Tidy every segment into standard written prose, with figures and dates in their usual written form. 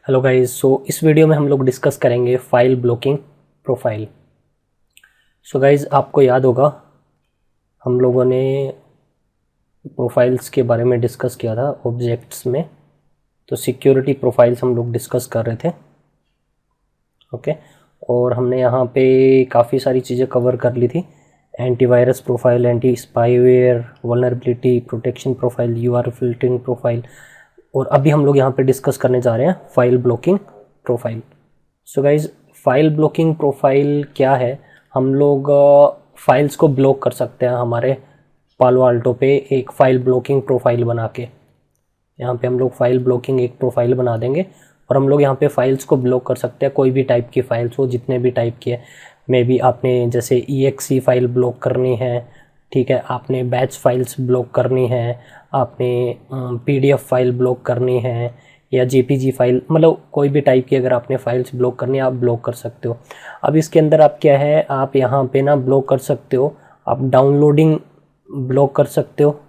Hello guys. इस video में हम लोग डिस्कस करेंगे फाइल ब्लॉकिंग प्रोफाइल। गाइस, आपको याद होगा हम लोगों ने प्रोफाइल्स के बारे में डिस्कस किया था ऑब्जेक्ट्स में। तो सिक्योरिटी प्रोफाइल्स हम लोग डिस्कस कर रहे थे। ओके, और हमने यहाँ पे काफ़ी सारी चीज़ें कवर कर ली थी। Antivirus profile, anti spyware, vulnerability protection profile, URL filtering profile, और अभी हम लोग यहाँ पे डिस्कस करने जा रहे हैं file blocking profile. Guys, file blocking profile क्या है? हम लोग फाइल्स को ब्लॉक कर सकते हैं हमारे पालो अल्टो पे एक फाइल ब्लॉकिंग प्रोफाइल बना के। यहाँ पे हम लोग फाइल ब्लॉकिंग एक प्रोफाइल बना देंगे और हम लोग यहाँ पे फाइल्स को ब्लॉक कर सकते हैं। कोई भी टाइप की फाइल्स हो, जितने भी टाइप की है। मे बी आपने जैसे EXE फाइल ब्लॉक करनी है, ठीक है, आपने बैच फाइल्स ब्लॉक करनी है, आपने PDF फाइल ब्लॉक करनी है, या JPG फाइल, मतलब कोई भी टाइप की अगर आपने फाइल्स ब्लॉक करनी है आप ब्लॉक कर सकते हो। अब इसके अंदर आप क्या है, आप यहाँ पे ना ब्लॉक कर सकते हो, आप डाउनलोडिंग ब्लॉक कर सकते हो,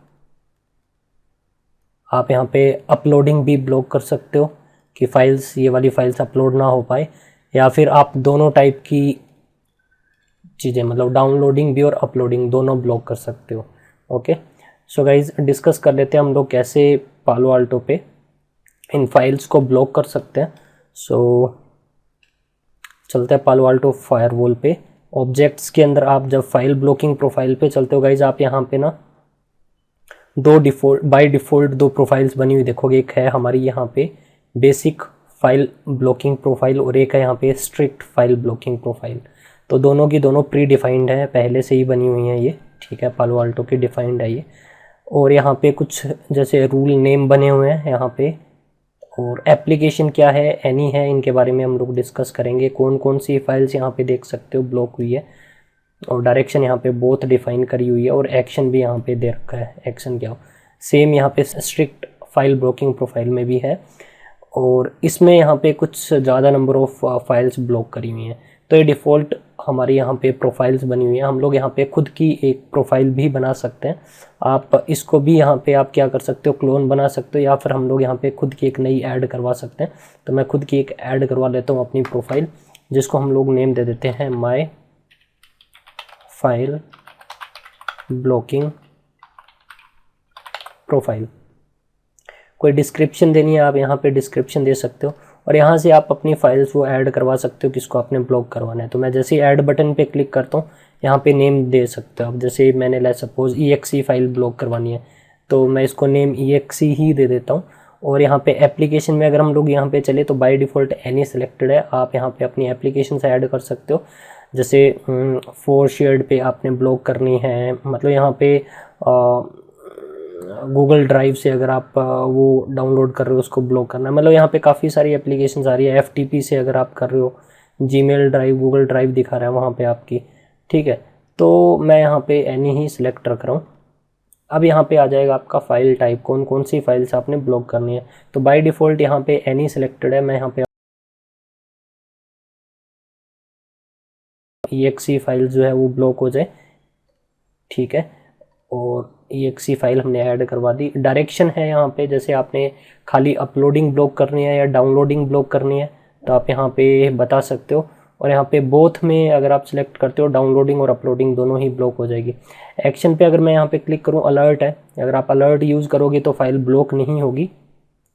आप यहाँ पे अपलोडिंग भी ब्लॉक कर सकते हो कि फाइल्स, ये वाली फाइल्स अपलोड ना हो पाए, या फिर आप दोनों टाइप की चीज़ें, मतलब डाउनलोडिंग भी और अपलोडिंग दोनों ब्लॉक कर सकते हो। ओके, गाइज, डिस्कस कर लेते हैं हम लोग कैसे पालो अल्टो पे इन फाइल्स को ब्लॉक कर सकते हैं। चलते हैं पालो अल्टो फायरवॉल पे। ऑब्जेक्ट्स के अंदर आप जब फाइल ब्लॉकिंग प्रोफाइल पे चलते हो गाइज, आप यहाँ पे ना बाय डिफ़ॉल्ट दो प्रोफाइल्स बनी हुई देखोगे। एक है हमारी यहाँ पे बेसिक फाइल ब्लॉकिंग प्रोफाइल और एक है यहाँ पे स्ट्रिक्ट फाइल ब्लॉकिंग प्रोफाइल। तो दोनों की दोनों प्री डिफाइंड है, पहले से ही बनी हुई हैं ये, ठीक है, पालो अल्टो की डिफाइंड है ये। और यहाँ पे कुछ जैसे रूल नेम बने हुए हैं यहाँ पे, और एप्लीकेशन क्या है, एनी है, इनके बारे में हम लोग डिस्कस करेंगे। कौन कौन सी फाइल्स यहाँ पे देख सकते हो ब्लॉक हुई है, और डायरेक्शन यहाँ पे बोथ डिफाइन करी हुई है, और एक्शन भी यहाँ पे दे रखा है, एक्शन क्या हो। सेम यहाँ पे स्ट्रिक्ट फाइल ब्लॉकिंग प्रोफाइल में भी है, और इसमें यहाँ पे कुछ ज़्यादा नंबर ऑफ फाइल्स ब्लॉक करी हुई हैं। तो ये डिफ़ॉल्ट हमारे यहाँ पे प्रोफाइल्स बनी हुई हैं। हम लोग यहाँ पे खुद की एक प्रोफाइल भी बना सकते हैं। आप इसको भी यहाँ पे आप क्या कर सकते हो, क्लोन बना सकते हो, या फिर हम लोग यहाँ पे खुद की एक नई ऐड करवा सकते हैं। तो मैं खुद की एक ऐड करवा लेता हूँ अपनी प्रोफाइल, जिसको हम लोग नेम दे देते हैं माई फाइल ब्लॉकिंग प्रोफाइल। कोई डिस्क्रिप्शन देनी है, आप यहाँ पे डिस्क्रिप्शन दे सकते हो, और यहाँ से आप अपनी फाइल्स वो ऐड करवा सकते हो किसको आपने ब्लॉक करवाना है। तो मैं जैसे ही ऐड बटन पे क्लिक करता हूँ, यहाँ पे नेम दे सकते हो। अब जैसे मैंने let suppose EXE file block करवानी है, तो मैं इसको नेम EXE ही दे देता हूँ। और यहाँ पे एप्लीकेशन में अगर हम लोग यहाँ पे चले तो बाय डिफ़ॉल्ट एनी सेलेक्टेड है, आप यहाँ पे अपनी एप्लीकेशन से ऐड कर सकते हो। जैसे 4 शेयर्ड पे आपने ब्लॉक करनी है, मतलब यहाँ पे गूगल ड्राइव से अगर आप वो डाउनलोड कर रहे हो उसको ब्लॉक करना है। मतलब यहाँ पे काफ़ी सारी एप्लीकेशंस आ रही है। FTP से अगर आप कर रहे हो, जीमेल ड्राइव, गूगल ड्राइव दिखा रहा है वहाँ पे आपकी, ठीक है। तो मैं यहाँ पे एनी ही सिलेक्ट रख रहा हूँ। अब यहाँ पे आ जाएगा आपका फाइल टाइप, कौन कौन सी फाइल्स आपने ब्लॉक करनी है। तो बाय डिफ़ॉल्ट यहाँ पे एनी सिलेक्टेड है, मैं यहाँ पे EXE फाइल जो है वो ब्लॉक हो जाए, ठीक है। और EXE फाइल हमने ऐड करवा दी। डायरेक्शन है यहाँ पे, जैसे आपने खाली अपलोडिंग ब्लॉक करनी है या डाउनलोडिंग ब्लॉक करनी है तो आप यहाँ पे बता सकते हो। और यहाँ पे बोथ में अगर आप सिलेक्ट करते हो, डाउनलोडिंग और अपलोडिंग दोनों ही ब्लॉक हो जाएगी। एक्शन पे अगर मैं यहाँ पे क्लिक करूँ, अलर्ट है, अगर आप अलर्ट यूज़ करोगे तो फाइल ब्लॉक नहीं होगी,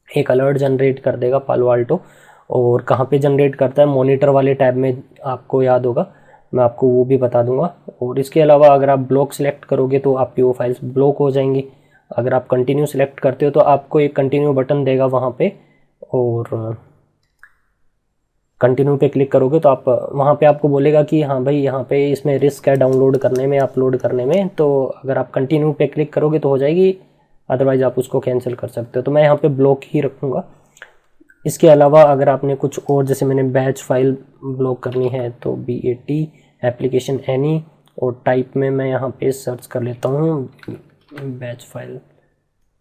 एक अलर्ट जनरेट कर देगा पालो अल्टो। और कहाँ पे जनरेट करता है, मॉनिटर वाले टैब में, आपको याद होगा, मैं आपको वो भी बता दूंगा। और इसके अलावा अगर आप ब्लॉक सेलेक्ट करोगे तो आपकी वो फाइल्स ब्लॉक हो जाएंगी। अगर आप कंटिन्यू सेलेक्ट करते हो तो आपको एक कंटिन्यू बटन देगा वहाँ पे, और कंटिन्यू पे क्लिक करोगे तो आप वहाँ पे आपको बोलेगा कि हाँ भाई यहाँ पे इसमें रिस्क है डाउनलोड करने में, अपलोड करने में। तो अगर आप कंटिन्यू पे क्लिक करोगे तो हो जाएगी, अदरवाइज़ आप उसको कैंसिल कर सकते हो। तो मैं यहाँ पे ब्लॉक ही रखूँगा। इसके अलावा अगर आपने कुछ और, जैसे मैंने बैच फाइल ब्लॉक करनी है तो BAT एप्लीकेशन एनी, और टाइप में मैं यहाँ पे सर्च कर लेता हूँ बैच फाइल,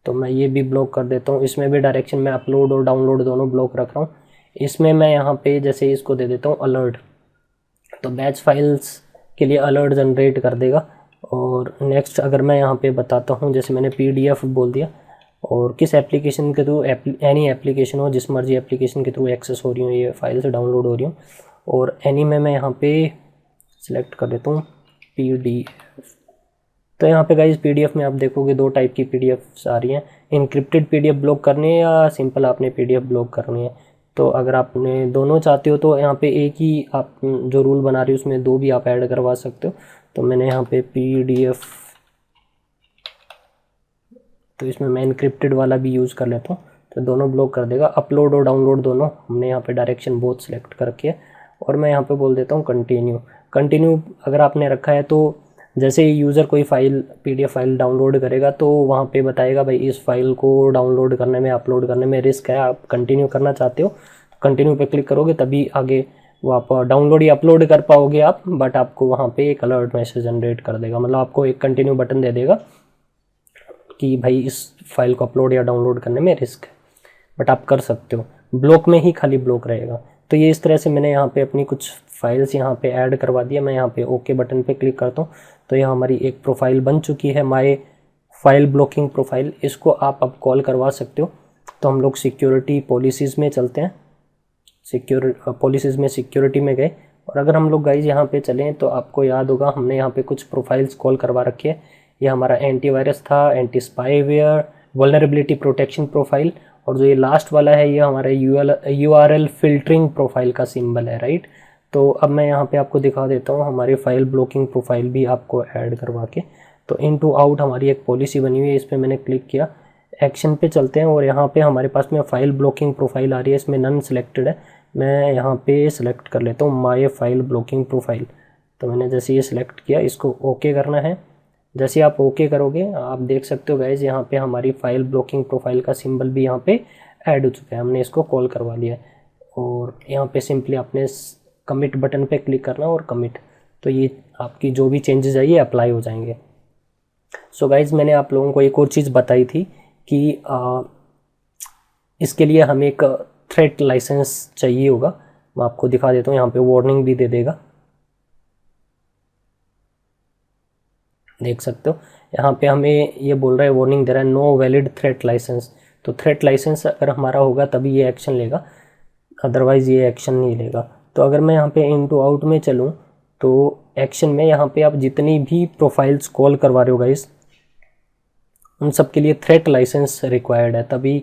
तो मैं ये भी ब्लॉक कर देता हूँ। इसमें भी डायरेक्शन में अपलोड और डाउनलोड दोनों ब्लॉक रख रहा हूँ। इसमें मैं यहाँ पे जैसे इसको दे देता हूँ अलर्ट, तो बैच फाइल्स के लिए अलर्ट जनरेट कर देगा। और नेक्स्ट अगर मैं यहाँ पे बताता हूँ, जैसे मैंने PDF बोल दिया, और किस एप्लीकेशन के थ्रू, एनी एप्लीकेशन हो, जिस मर्जी एप्लीकेशन के थ्रू एक्सेस हो रही हो ये फाइल्स डाउनलोड हो रही हो। और एनी में मैं यहाँ पे सिलेक्ट कर देता हूँ PDF। तो यहाँ पे गाइस PDF में आप देखोगे 2 टाइप की PDFs आ रही हैं, इनक्रिप्टेड PDF ब्लॉक करनी है या सिंपल आपने PDF ब्लॉक करनी है। तो अगर आपने दोनों चाहते हो तो यहाँ पे एक ही आप जो रूल बना रही हो उसमें 2 भी आप ऐड करवा सकते हो। तो मैंने यहाँ पे PDF, तो इसमें मैं इनक्रिप्टेड वाला भी यूज़ कर लेता हूँ, तो दोनों ब्लॉक कर देगा। अपलोड और डाउनलोड दोनों हमने यहाँ पे डायरेक्शन बोथ सेलेक्ट करके, और मैं यहाँ पे बोल देता हूँ कंटिन्यू अगर आपने रखा है तो जैसे ही यूज़र कोई फाइल PDF फाइल डाउनलोड करेगा तो वहाँ पे बताएगा भाई इस फाइल को डाउनलोड करने में, अपलोड करने में रिस्क है, आप कंटिन्यू करना चाहते हो, कंटिन्यू पे क्लिक करोगे तभी आगे वो आप डाउनलोड या अपलोड कर पाओगे आप, बट आपको वहाँ पे एक अलर्ट मैसेज जनरेट कर देगा, मतलब आपको एक कंटिन्यू बटन दे देगा कि भाई इस फाइल को अपलोड या डाउनलोड करने में रिस्क है, बट आप कर सकते हो। ब्लॉक में ही खाली ब्लॉक रहेगा। तो ये इस तरह से मैंने यहाँ पे अपनी कुछ फाइल्स यहाँ पे ऐड करवा दिया। मैं यहाँ पे ओके बटन पे क्लिक करता हूँ तो यहाँ हमारी एक प्रोफाइल बन चुकी है, माय फाइल ब्लॉकिंग प्रोफाइल। इसको आप अब कॉल करवा सकते हो। तो हम लोग सिक्योरिटी पॉलिसीज़ में चलते हैं, पॉलिसीज़ में सिक्योरिटी में गए, और अगर हम लोग गाइज यहाँ पे चलें तो आपको याद होगा हमने यहाँ पे कुछ प्रोफाइल्स कॉल करवा रखी है। ये हमारा एंटीवायरस था, anti spyware, vulnerability protection profile, और जो ये लास्ट वाला है ये हमारा URL फिल्टरिंग प्रोफाइल का सिंबल है, राइट। तो अब मैं यहाँ पे आपको दिखा देता हूँ हमारी फाइल ब्लॉकिंग प्रोफाइल भी आपको ऐड करवा के। तो इन टू आउट हमारी एक पॉलिसी बनी हुई है, इस पर मैंने क्लिक किया, एक्शन पे चलते हैं, और यहाँ पे हमारे पास में फाइल ब्लॉकिंग प्रोफाइल आ रही है, इसमें नन सिलेक्टेड है। मैं यहाँ पे सिलेक्ट कर लेता हूँ माय फाइल ब्लॉकिंग प्रोफाइल। तो मैंने जैसे ये सिलेक्ट किया, इसको ओके करना है। जैसे आप ओके करोगे आप देख सकते हो गाइज यहाँ पे हमारी फाइल ब्लॉकिंग प्रोफाइल का सिंबल भी यहाँ पे ऐड हो चुका है, हमने इसको कॉल करवा लिया है। और यहाँ पे सिंपली आपने कमिट बटन पे क्लिक करना और कमिट, तो ये आपकी जो भी चेंजेस है ये अप्लाई हो जाएंगे। सो गाइज मैंने आप लोगों को एक और चीज़ बताई थी कि इसके लिए हमें एक थ्रेट लाइसेंस चाहिए होगा। मैं आपको दिखा देता हूँ, यहाँ पे वार्निंग भी दे देगा, देख सकते हो यहाँ पे हमें ये बोल रहा है, वार्निंग दे रहा है नो वैलिड थ्रेट लाइसेंस। तो थ्रेट लाइसेंस अगर हमारा होगा तभी ये एक्शन लेगा, अदरवाइज़ ये एक्शन नहीं लेगा। तो अगर मैं यहाँ पे इनटू आउट में चलूँ तो एक्शन में यहाँ पे आप जितनी भी प्रोफाइल्स कॉल करवा रहे हो गाइस उन सब के लिए थ्रेट लाइसेंस रिक्वायर्ड है, तभी